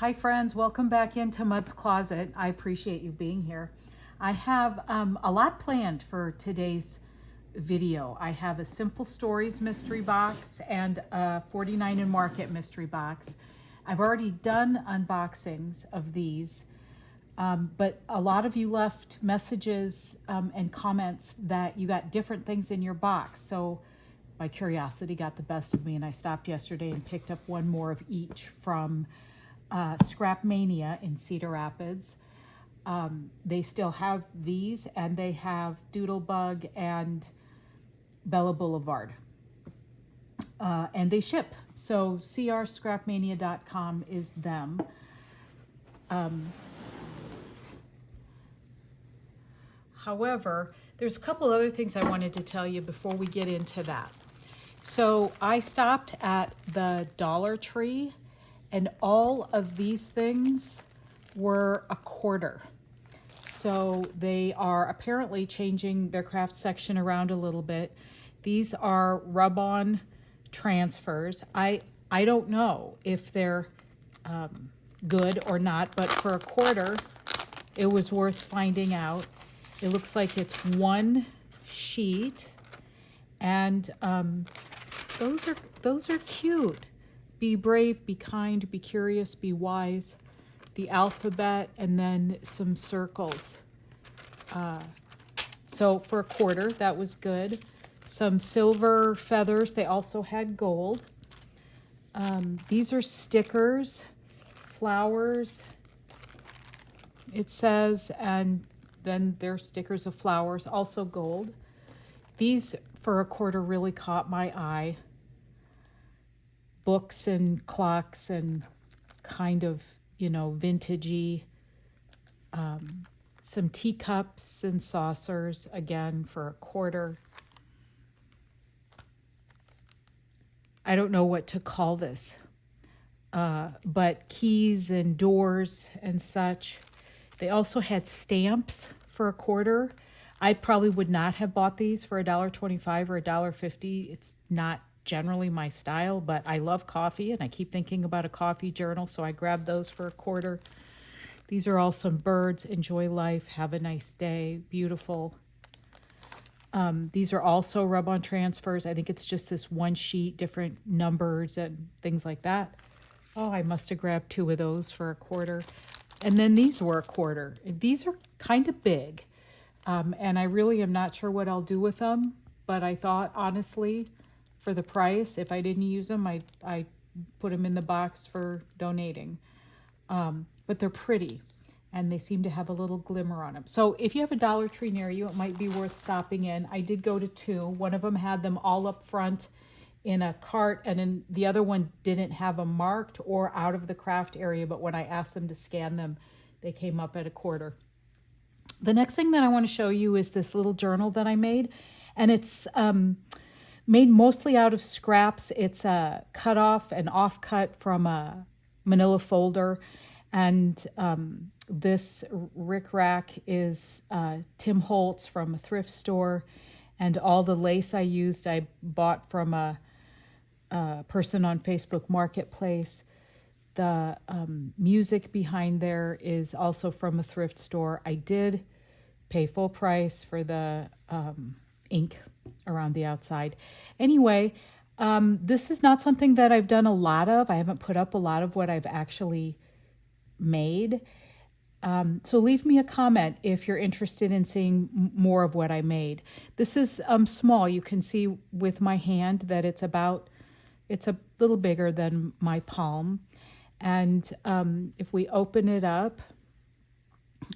Hi friends, welcome back into Mud's Closet. I appreciate you being here. I have a lot planned for today's video. I have a Simple Stories mystery box and a 49 and Market mystery box. I've already done unboxings of these, but a lot of you left messages and comments that you got different things in your box. So my curiosity got the best of me, and I stopped yesterday and picked up one more of each from Scrap Mania in Cedar Rapids. They still have these, and they have Doodlebug and Bella Boulevard. And they ship. So crscrapmania.com is them. However, there's a couple other things I wanted to tell you before we get into that. So I stopped at the Dollar Tree, and all of these things were a quarter. So they are apparently changing their craft section around a little bit. These are rub-on transfers. I don't know if they're good or not, but for a quarter, it was worth finding out. It looks like it's one sheet, and those are cute. Be brave, be kind, be curious, be wise. The alphabet, and then some circles. So for a quarter, that was good. Some silver feathers. They also had gold. These are stickers, flowers, it says, and then they're stickers of flowers, also gold. These for a quarter really caught my eye. Books and clocks and kind of, vintagey. Some teacups and saucers, again, for a quarter. I don't know what to call this, but keys and doors and such. They also had stamps for a quarter. I probably would not have bought these for $1.25 or $1.50. It's not generally my style, but I love coffee, and I keep thinking about a coffee journal, so I grabbed those for a quarter. These are all some birds. Enjoy life. Have a nice day. Beautiful. These are also rub-on transfers. I think it's just this one sheet, different numbers and things like that. Oh, I must have grabbed two of those for a quarter. And then these were a quarter. These are kind of big, and I really am not sure what I'll do with them, but I thought, honestly, for the price, if I didn't use them, I put them in the box for donating. But they're pretty, and they seem to have a little glimmer on them. So if you have a Dollar Tree near you, it might be worth stopping in. I did go to two. One of them had them all up front in a cart, and then the other one didn't have them marked or out of the craft area, but when I asked them to scan them, they came up at a quarter. The next thing that I want to show you is this little journal that I made, and it's made mostly out of scraps. It's a cut off and offcut from a manila folder, and this rickrack is Tim Holtz from a thrift store, and all the lace I used I bought from a person on Facebook Marketplace. The music behind there is also from a thrift store. I did pay full price for the ink around the outside. Anyway, this is not something that I've done a lot of. I haven't put up a lot of what I've actually made. So leave me a comment if you're interested in seeing more of what I made. This is small. You can see with my hand that it's a little bigger than my palm. And if we open it up,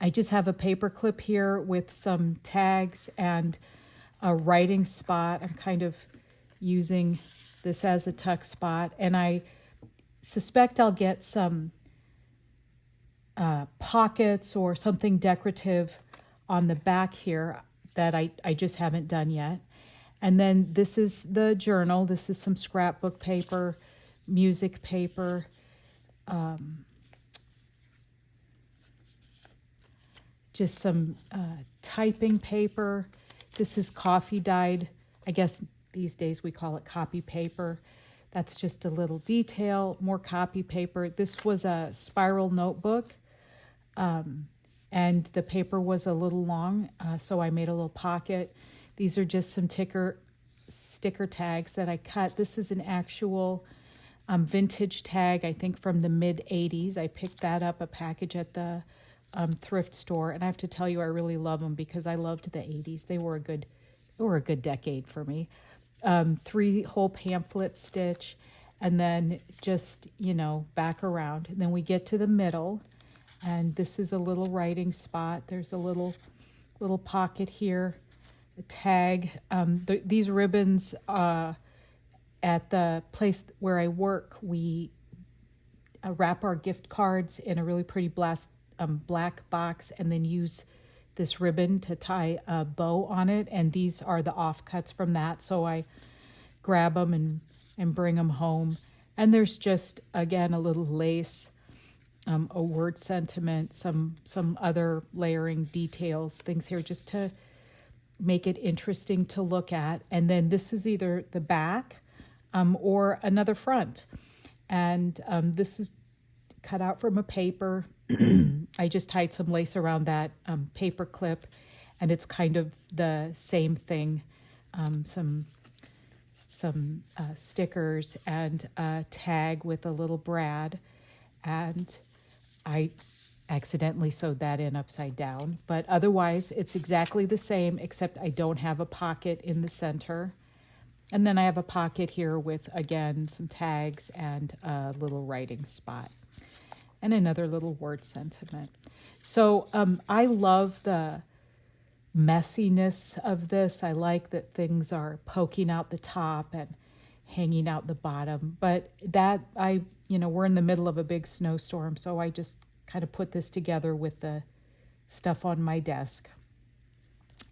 I just have a paper clip here with some tags and a writing spot. I'm kind of using this as a tuck spot, and I suspect I'll get some pockets or something decorative on the back here that I just haven't done yet. And then this is the journal. This is some scrapbook paper, music paper, just some typing paper. This is coffee dyed. I guess these days we call it copy paper. That's just a little detail, more copy paper. This was a spiral notebook, and the paper was a little long, so I made a little pocket. These are just some sticker tags that I cut. This is an actual vintage tag, I think from the mid-'80s. I picked that up, a package at the thrift store, and I have to tell you, I really love them because I loved the '80s. They were a good decade for me. 3 whole pamphlet stitch, and then just, back around. And then we get to the middle, and this is a little writing spot. There's a little pocket here, a tag. These ribbons, at the place where I work, we wrap our gift cards in a really pretty black box, and then use this ribbon to tie a bow on it, and these are the offcuts from that, so I grab them and bring them home. And there's just, again, a little lace, a word sentiment, some other layering details, things here just to make it interesting to look at. And then this is either the back or another front, and this is cut out from a paper. I just tied some lace around that paper clip, and it's kind of the same thing. Some stickers and a tag with a little brad, and I accidentally sewed that in upside down. But otherwise, it's exactly the same, except I don't have a pocket in the center. And then I have a pocket here with, again, some tags and a little writing spot, and another little word sentiment. So I love the messiness of this. I like that things are poking out the top and hanging out the bottom. But we're in the middle of a big snowstorm, so I just kind of put this together with the stuff on my desk.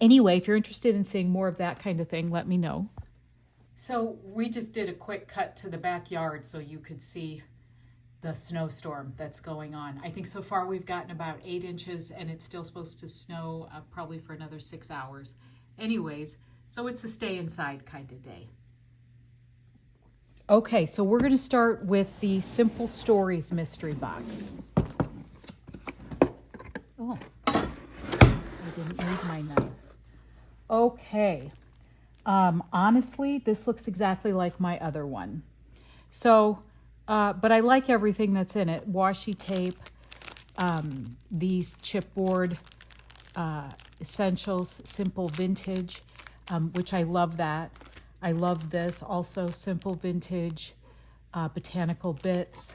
Anyway, if you're interested in seeing more of that kind of thing, let me know. So we just did a quick cut to the backyard so you could see the snowstorm that's going on. I think so far we've gotten about 8 inches, and it's still supposed to snow probably for another 6 hours. Anyways, so it's a stay inside kind of day. Okay, so we're going to start with the Simple Stories mystery box. Oh, I didn't need my knife. Okay. Honestly, this looks exactly like my other one. So, but I like everything that's in it. Washi tape, these chipboard essentials, simple vintage, which I love that. I love this also, simple vintage, botanical bits,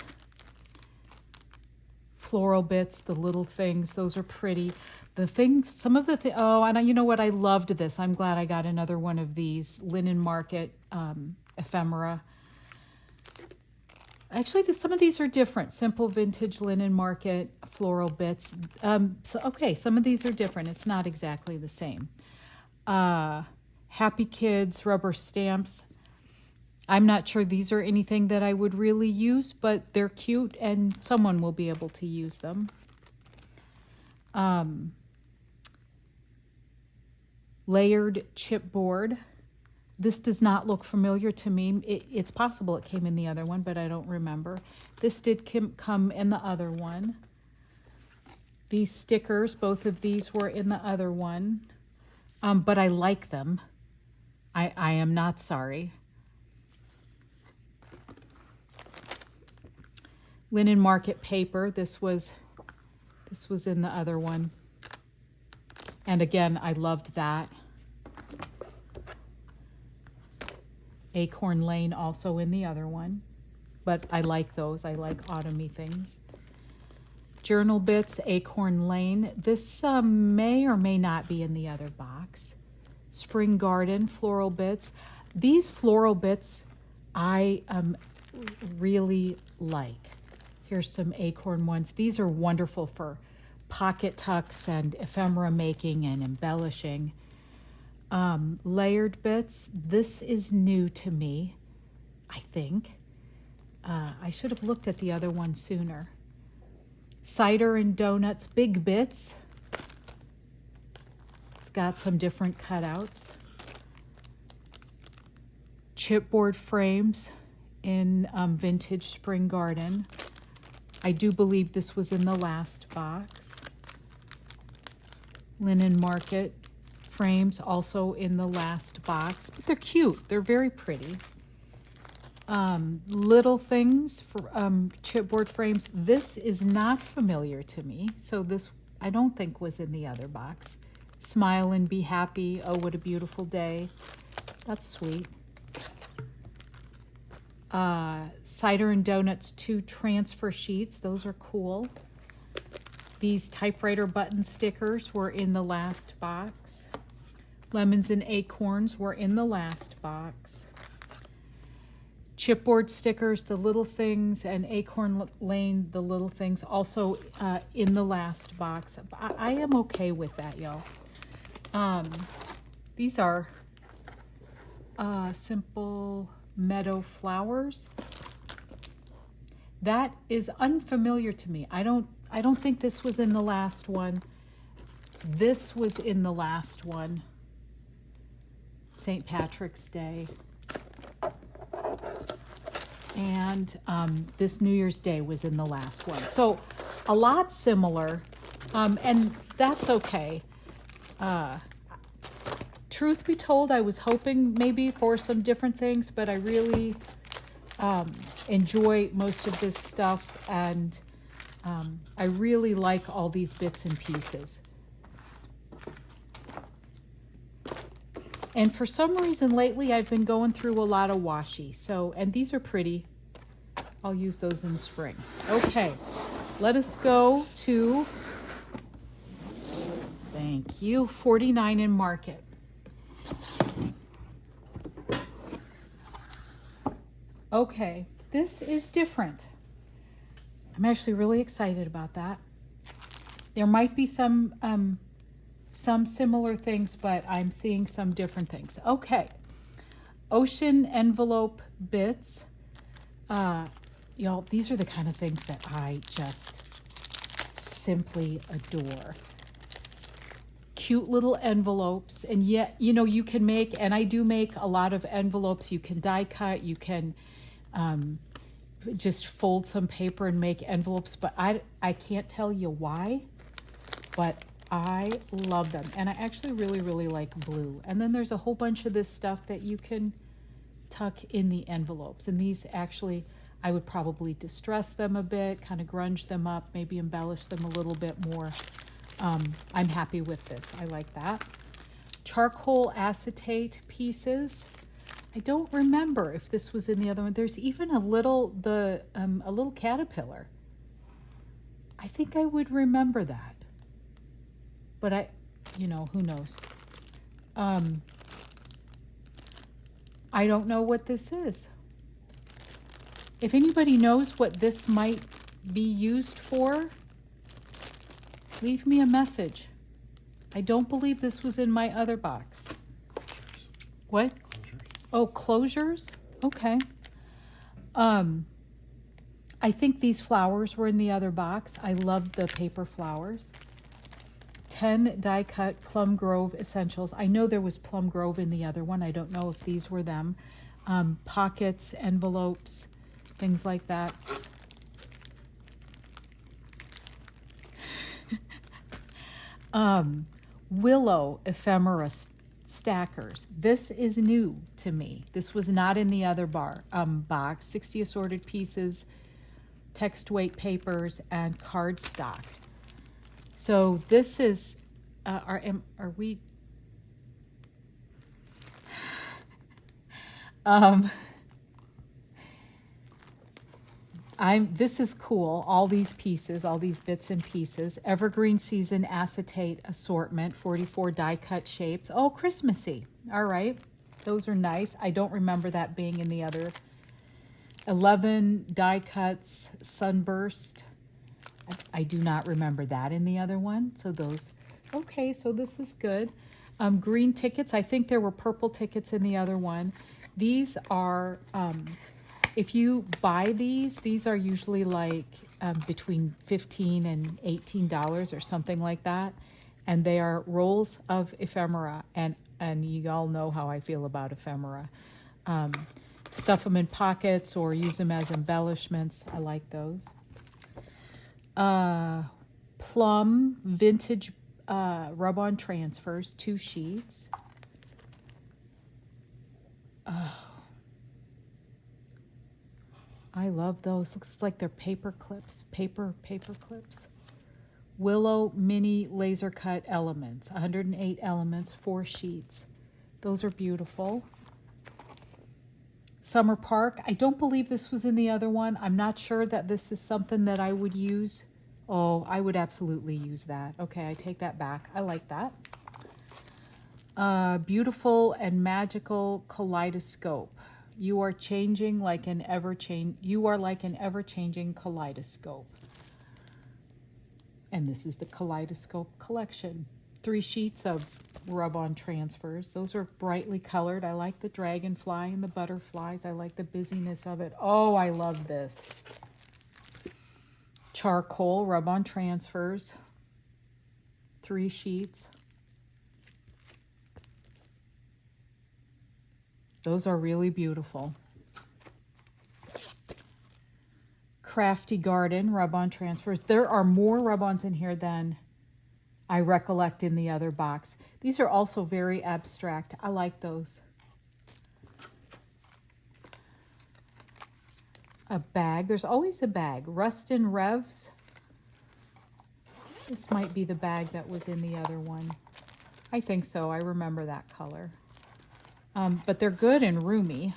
floral bits, the little things, those are pretty. The things, some of the things, and you know what, I loved this. I'm glad I got another one of these Linen Market ephemera. Actually, some of these are different. Simple vintage Linen Market floral bits. Some of these are different. It's not exactly the same. Happy Kids rubber stamps. I'm not sure these are anything that I would really use, but they're cute and someone will be able to use them. Layered chipboard. This does not look familiar to me. It's possible it came in the other one, but I don't remember. This did come in the other one. These stickers, both of these were in the other one, but I like them. I am not sorry. Linen Market paper. This was in the other one. And again, I loved that. Acorn Lane also in the other one. But I like those. I like autumny things. Journal bits, Acorn Lane. This may or may not be in the other box. Spring Garden, floral bits. These floral bits I really like. Here's some acorn ones. These are wonderful for pocket tucks and ephemera making and embellishing. Layered bits. This is new to me, I think. I should have looked at the other one sooner. Cider and donuts, big bits. It's got some different cutouts. Chipboard frames, in Vintage Spring Garden. I do believe this was in the last box. Linen Market frames also in the last box, but they're cute. They're very pretty. Little Things for chipboard frames. This is not familiar to me, so this I don't think was in the other box. Smile and Be Happy. Oh, what a beautiful day. That's sweet. Cider and Donuts 2 transfer sheets. Those are cool. These typewriter button stickers were in the last box. Lemons and Acorns were in the last box. Chipboard stickers, the Little Things, and Acorn Lane, the Little Things, also in the last box. I am okay with that, y'all. These are Simple Meadow Flowers. That is unfamiliar to me. I don't think this was in the last one. This was in the last one. St. Patrick's Day. And this New Year's Day was in the last one. So a lot similar, and that's okay. Truth be told, I was hoping maybe for some different things, but I really enjoy most of this stuff, and I really like all these bits and pieces. And for some reason lately, I've been going through a lot of washi. So, and these are pretty. I'll use those in spring. Okay, let us go to, thank you, 49 in Market. Okay, this is different. I'm actually really excited about that. There might be some similar things, but I'm seeing some different things. Okay, Ocean Envelope Bits. Y'all, these are the kind of things that I just simply adore. Cute little envelopes, and yet, you know, you can make, and I do make a lot of envelopes. You can die cut, you can just fold some paper and make envelopes, but I can't tell you why, but I love them. And I actually really, really like blue. And then there's a whole bunch of this stuff that you can tuck in the envelopes. And these actually, I would probably distress them a bit, kind of grunge them up, maybe embellish them a little bit more. I'm happy with this. I like that. Charcoal acetate pieces. I don't remember if this was in the other one. There's even a little caterpillar. I think I would remember that. But who knows? I don't know what this is. If anybody knows what this might be used for, leave me a message. I don't believe this was in my other box. What? Closures. Oh, closures? Okay. I think these flowers were in the other box. I love the paper flowers. 10 die cut Plum Grove Essentials. I know there was Plum Grove in the other one. I don't know if these were them. Pockets, envelopes, things like that. Willow ephemera stackers. This is new to me. This was not in the other box. 60 assorted pieces, text weight papers, and cardstock. So this is, are we, this is cool. All these pieces, all these bits and pieces. Evergreen Season Acetate Assortment, 44 die cut shapes. Oh, Christmassy. All right. Those are nice. I don't remember that being in the other. 11 die cuts Sunburst. I do not remember that in the other one. So those, okay, so this is good. Green tickets. I think there were purple tickets in the other one. These are, if you buy these are usually like between $15 and $18 or something like that. And they are rolls of ephemera. And you all know how I feel about ephemera. stuff them in pockets or use them as embellishments. I like those. Plum vintage rub-on transfers, 2 sheets. I love those. Looks like they're paper clips. Paper clips. Willow mini laser cut elements. 108 elements, 4 sheets. Those are beautiful. Summer Park. I don't believe this was in the other one. I'm not sure that this is something that I would use. Oh, I would absolutely use that. Okay, I take that back. I like that. Beautiful and magical kaleidoscope. You are changing like an you are like an ever-changing kaleidoscope. And this is the kaleidoscope collection. 3 sheets of rub-on transfers. Those are brightly colored. I like the dragonfly and the butterflies. I like the busyness of it. Oh, I love this. Charcoal rub-on transfers. 3 sheets. Those are really beautiful. Crafty Garden rub-on transfers. There are more rub-ons in here than I recollect in the other box. These are also very abstract. I like those. A bag. There's always a bag. Rustin Revs. This might be the bag that was in the other one. I think so. I remember that color. But they're good and roomy.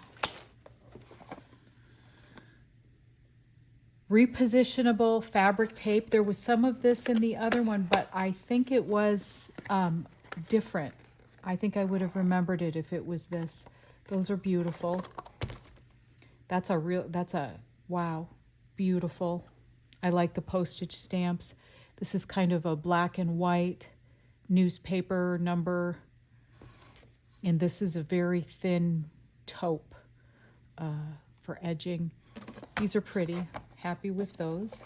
Repositionable fabric tape. There was some of this in the other one, but I think it was different. I think I would have remembered it if it was this. Those are beautiful. That's a, wow, beautiful. I like the postage stamps. This is kind of a black and white newspaper number. And this is a very thin taupe for edging. These are pretty. Happy with those.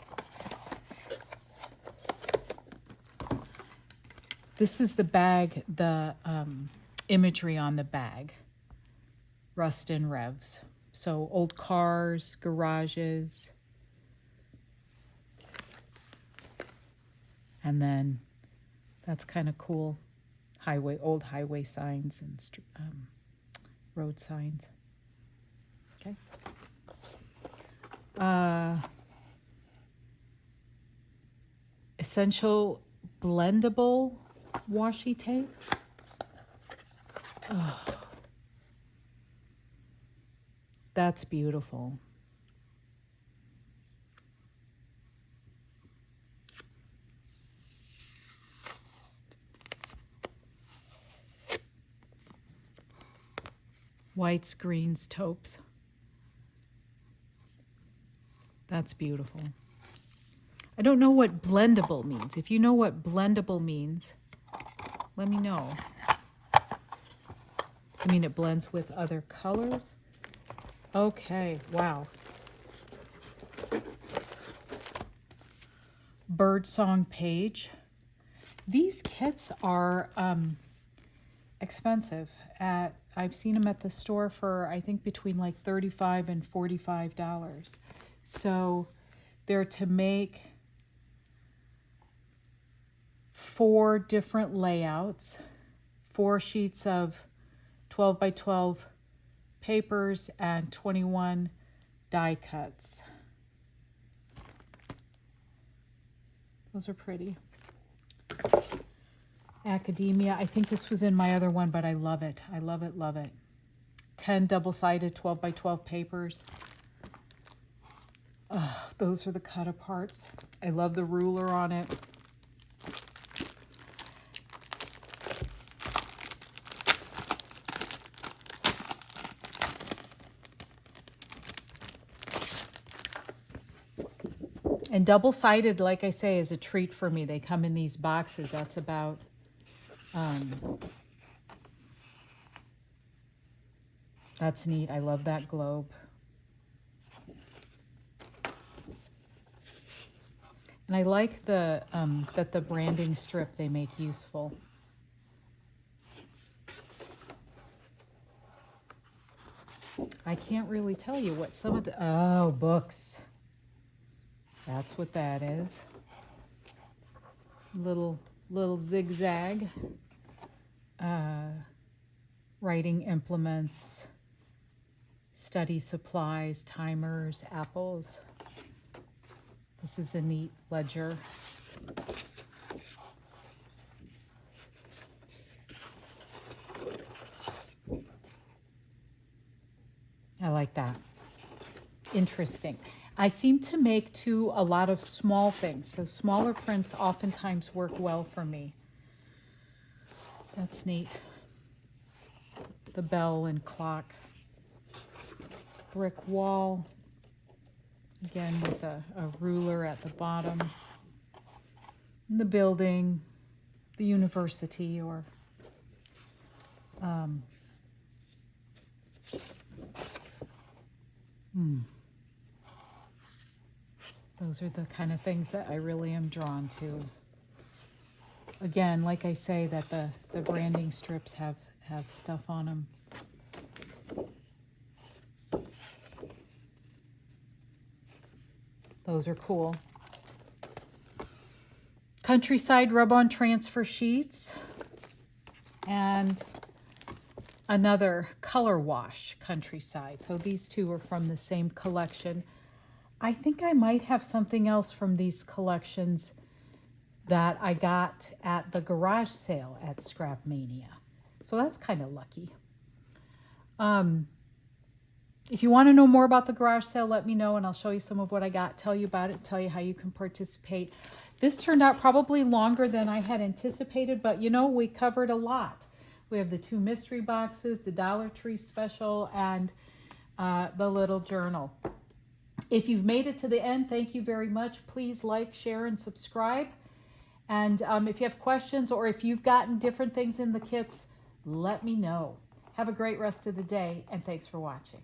This is the bag, the imagery on the bag. Rustin Revs. So old cars, garages. And then that's kind of cool. Old highway signs and road signs. Okay. Essential blendable washi tape. Oh, that's beautiful. Whites, greens, taupes. That's beautiful. I don't know what blendable means. If you know what blendable means, let me know. Does it mean it blends with other colors? Okay, wow. Birdsong page. These kits are expensive. I've seen them at the store for, I think, between like $35 and $45. So they're to make 4 different layouts, 4 sheets of 12 by 12 papers and 21 die cuts. Those are pretty. Academia. I think this was in my other one, but I love it. I love it, love it. 10 double-sided 12 by 12 papers. Oh, those are the cut aparts. I love the ruler on it. And double-sided, like I say, is a treat for me. They come in these boxes. That's about that's neat. I love that globe. And I like the that the branding strip they make useful. I I can't really tell you what some of the, oh, books. That's what that is. Little zigzag. Writing implements, study supplies, timers, apples. This is a neat ledger. I like that. Interesting. I seem to make too a lot of small things, so smaller prints oftentimes work well for me. That's neat. The bell and clock. Brick wall. Again with a ruler at the bottom. And the building, the university, or those are the kind of things that I really am drawn to. Again, like I say, that the branding strips have stuff on them. Those are cool. Countryside rub-on transfer sheets. And another color wash Countryside. So these two are from the same collection. I think I might have something else from these collections that I got at the garage sale at Scrap Mania. So that's kind of lucky. If you want to know more about the garage sale, let me know and I'll show you some of what I got, tell you about it, tell you how you can participate. This turned out probably longer than I had anticipated, but you know, we covered a lot. We have the 2 mystery boxes, the Dollar Tree special, and the little journal. If you've made it to the end, thank you very much. Please like, share, and subscribe. And if you have questions or if you've gotten different things in the kits, let me know. Have a great rest of the day, and thanks for watching.